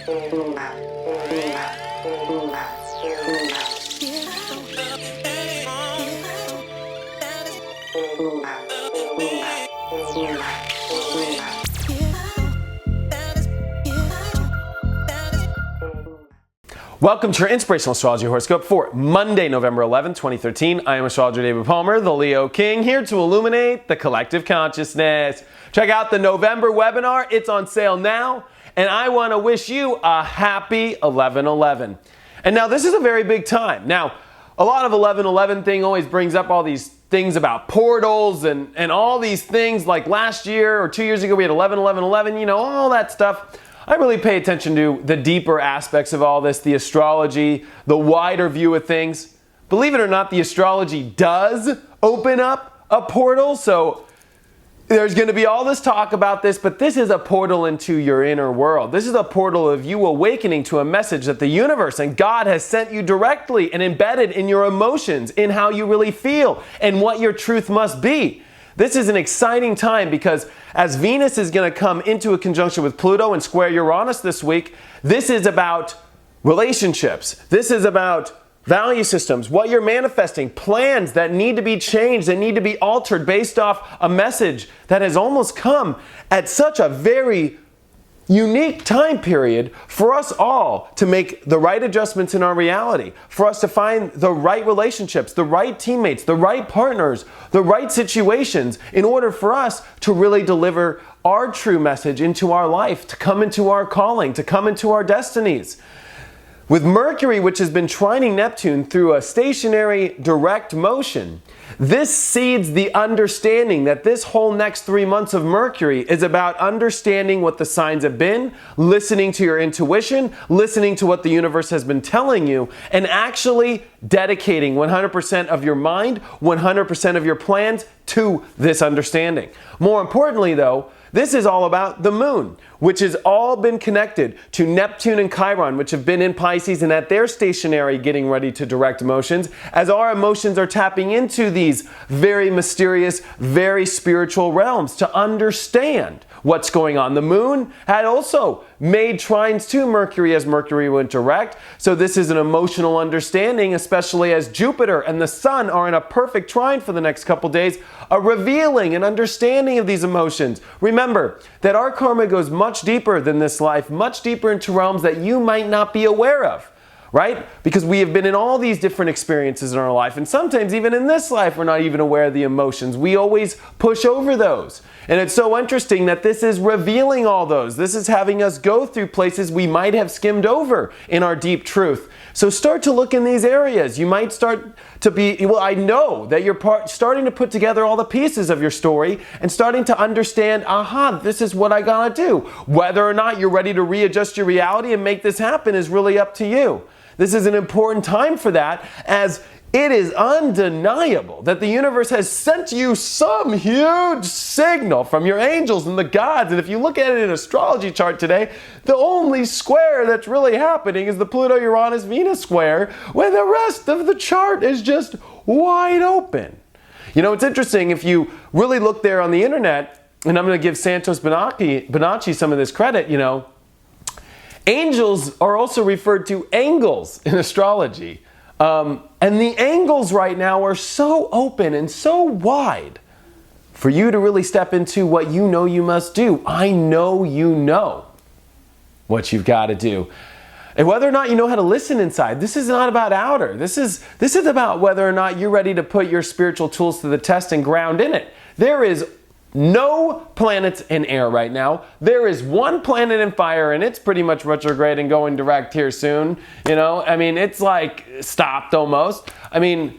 Welcome to your Inspirational Astrology Horoscope for Monday, November 11, 2013. I am Astrologer David Palmer, the Leo King, here to illuminate the collective consciousness. Check out the November webinar. It's on sale now, and I want to wish you a happy 11/11. And now this is a very big time. Now, a lot of 11/11 thing always brings up all these things about portals and all these things, like last year or 2 years ago we had 11/11/11, you know, all that stuff. I really pay attention to the deeper aspects of all this, the astrology, the wider view of things. Believe it or not, the astrology does open up a portal. So there's going to be all this talk about this, but this is a portal into your inner world. This is a portal of you awakening to a message that the universe and God has sent you directly and embedded in your emotions, in how you really feel and what your truth must be. This is an exciting time because as Venus is going to come into a conjunction with Pluto and square Uranus this week, this is about relationships. This is about value systems, what you're manifesting, plans that need to be changed, that need to be altered based off a message that has almost come at such a very unique time period for us all to make the right adjustments in our reality, for us to find the right relationships, the right teammates, the right partners, the right situations in order for us to really deliver our true message into our life, to come into our calling, to come into our destinies. With Mercury, which has been trining Neptune through a stationary direct motion, this seeds the understanding that this whole next 3 months of Mercury is about understanding what the signs have been, listening to your intuition, listening to what the universe has been telling you, and actually dedicating 100% of your mind, 100% of your plans to this understanding. More importantly, though, this is all about the moon, which has all been connected to Neptune and Chiron, which have been in Pisces and at their stationary getting ready to direct emotions, as our emotions are tapping into these very mysterious, very spiritual realms to understand what's going on. The moon had also made trines to Mercury as Mercury went direct. So this is an emotional understanding, especially as Jupiter and the sun are in a perfect trine for the next couple days, a revealing and understanding of these emotions. Remember that our karma goes much deeper than this life, much deeper into realms that you might not be aware of. Right? Because we have been in all these different experiences in our life, and sometimes even in this life we're not even aware of the emotions. We always push over those. And it's so interesting that this is revealing all those. This is having us go through places we might have skimmed over in our deep truth. So start to look in these areas. You might start to be, well, I know that you're starting to put together all the pieces of your story and starting to understand, aha, this is what I gotta do. Whether or not you're ready to readjust your reality and make this happen is really up to you. This is an important time for that, as it is undeniable that the universe has sent you some huge signal from your angels and the gods. And if you look at it in an astrology chart today, the only square that's really happening is the Pluto-Uranus-Venus square, when the rest of the chart is just wide open. You know, it's interesting, if you really look there on the internet, and I'm going to give Santos Bonacci some of this credit, you know, angels are also referred to angles in astrology. And the angles right now are so open and so wide for you to really step into what you know you must do. I know you know what you've got to do. And whether or not you know how to listen inside, this is not about outer. This is about whether or not you're ready to put your spiritual tools to the test and ground in it. There is no planets in air right now. There is one planet in fire, and it's pretty much retrograde and going direct here soon. You know, I mean, it's like stopped almost. I mean,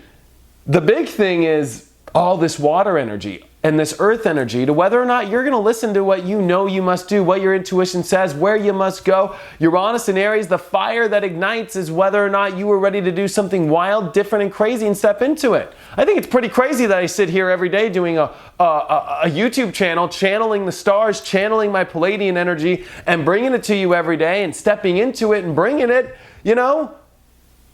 the big thing is all this water energy and this earth energy, to whether or not you're going to listen to what you know you must do, what your intuition says, where you must go. Uranus and Aries, the fire that ignites, is whether or not you were ready to do something wild, different, and crazy and step into it. I think it's pretty crazy that I sit here every day doing a YouTube channel, channeling the stars, channeling my Palladian energy, and bringing it to you every day and stepping into it and bringing it, you know.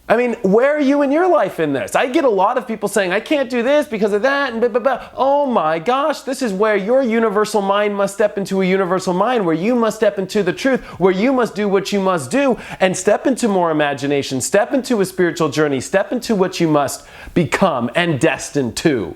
I mean, where are you in your life in this? I get a lot of people saying, I can't do this because of that, and blah, blah, blah. Oh my gosh, this is where your universal mind must step into a universal mind, where you must step into the truth, where you must do what you must do, and step into more imagination, step into a spiritual journey, step into what you must become and destined to.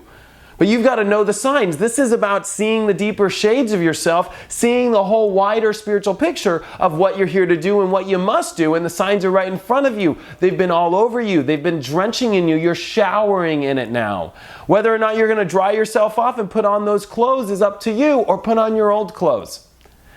But you've got to know the signs. This is about seeing the deeper shades of yourself, seeing the whole wider spiritual picture of what you're here to do and what you must do. And the signs are right in front of you. They've been all over you. They've been drenching in you. You're showering in it now. Whether or not you're going to dry yourself off and put on those clothes is up to you, or put on your old clothes.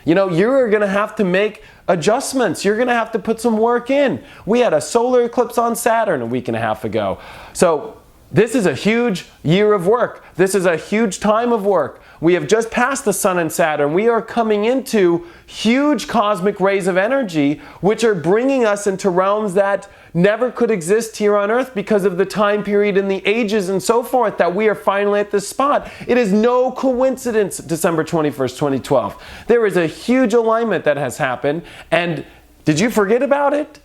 You know, you're going to have to make adjustments. You're going to have to put some work in. We had a solar eclipse on Saturn a week and a half ago. So this is a huge year of work. This is a huge time of work. We have just passed the Sun and Saturn. We are coming into huge cosmic rays of energy, which are bringing us into realms that never could exist here on Earth because of the time period and the ages and so forth, that we are finally at this spot. It is no coincidence, December 21st, 2012. There is a huge alignment that has happened, and did you forget about it?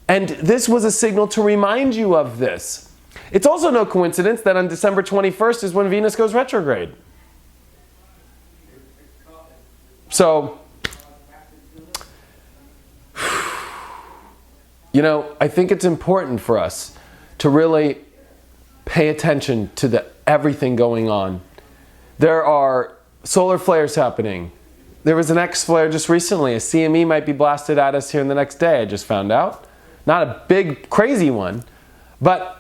And this was a signal to remind you of this. It's also no coincidence that on December 21st is when Venus goes retrograde. So, you know, I think it's important for us to really pay attention to everything going on. There are solar flares happening. There was an X flare just recently. A CME might be blasted at us here in the next day, I just found out. Not a big, crazy one, but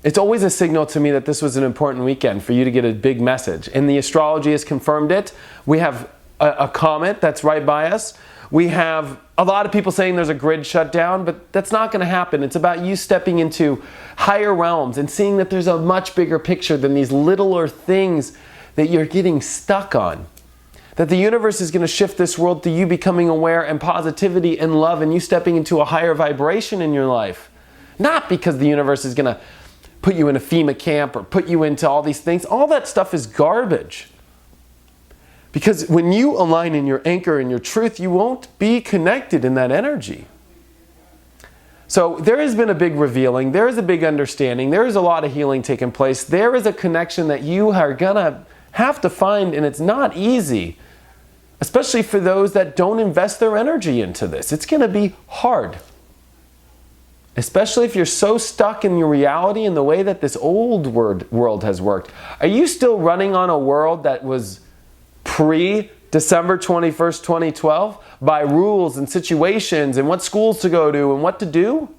it's always a signal to me that this was an important weekend for you to get a big message. And the astrology has confirmed it. We have a comet that's right by us. We have a lot of people saying there's a grid shutdown, but that's not going to happen. It's about you stepping into higher realms and seeing that there's a much bigger picture than these littler things that you're getting stuck on. That the universe is going to shift this world to you becoming aware and positivity and love, and you stepping into a higher vibration in your life. Not because the universe is going to put you in a FEMA camp or put you into all these things. All that stuff is garbage. Because when you align in your anchor and your truth, you won't be connected in that energy. So there has been a big revealing. There is a big understanding. There is a lot of healing taking place. There is a connection that you are going to have to find, and it's not easy. Especially for those that don't invest their energy into this. It's going to be hard. Especially if you're so stuck in your reality and the way that this old world has worked. Are you still running on a world that was pre-December 21st, 2012? By rules and situations and what schools to go to and what to do?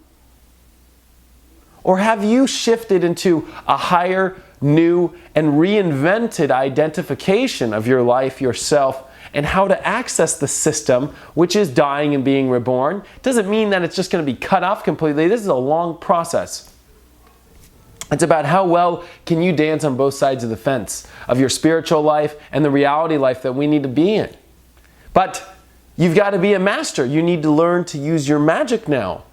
Or have you shifted into a higher, new, and reinvented identification of your life, yourself, and how to access the system, which is dying and being reborn? Doesn't mean that it's just going to be cut off completely. This is a long process. It's about how well can you dance on both sides of the fence of your spiritual life and the reality life that we need to be in. But you've got to be a master. You need to learn to use your magic now.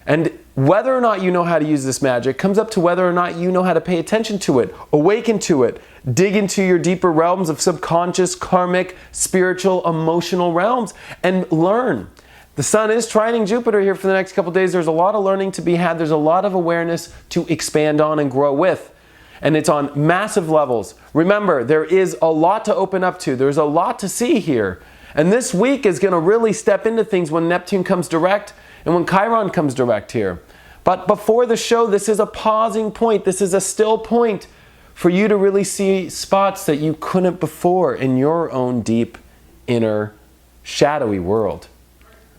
And whether or not you know how to use this magic comes up to whether or not you know how to pay attention to it, awaken to it, dig into your deeper realms of subconscious, karmic, spiritual, emotional realms, and learn. The Sun is trining Jupiter here for the next couple days. There's a lot of learning to be had. There's a lot of awareness to expand on and grow with. And it's on massive levels. Remember, there is a lot to open up to. There's a lot to see here. And this week is going to really step into things when Neptune comes direct and when Chiron comes direct here. But before the show, this is a pausing point. This is a still point for you to really see spots that you couldn't before in your own deep, inner, shadowy world.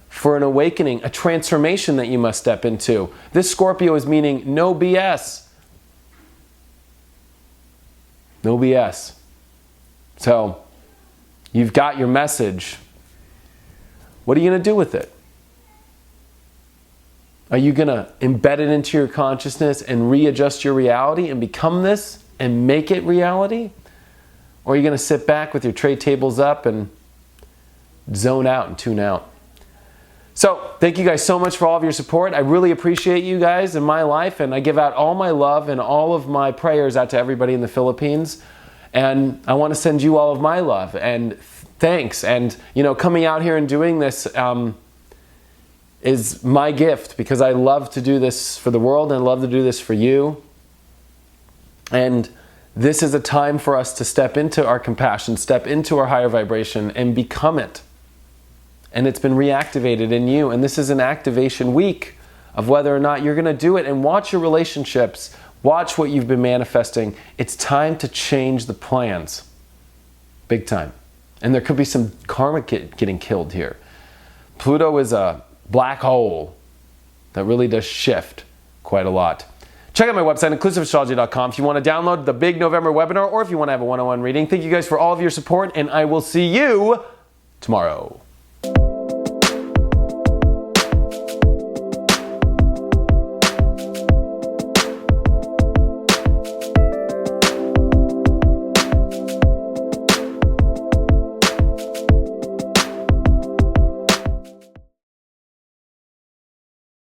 For an awakening, a transformation that you must step into. This Scorpio is meaning no BS. No BS. So, you've got your message. What are you going to do with it? Are you going to embed it into your consciousness and readjust your reality and become this and make it reality? Or are you going to sit back with your tray tables up and zone out and tune out? So, thank you guys so much for all of your support. I really appreciate you guys in my life, and I give out all my love and all of my prayers out to everybody in the Philippines. And I want to send you all of my love and thanks. And, you know, coming out here and doing this, is my gift, because I love to do this for the world and I love to do this for you. And this is a time for us to step into our compassion, step into our higher vibration and become it. And it's been reactivated in you. And this is an activation week of whether or not you're going to do it. And watch your relationships. Watch what you've been manifesting. It's time to change the plans. Big time. And there could be some karma getting killed here. Pluto is a black hole that really does shift quite a lot. Check out my website, inclusiveastrology.com, if you want to download the big November webinar or if you want to have a one-on-one reading. Thank you guys for all of your support, and I will see you tomorrow.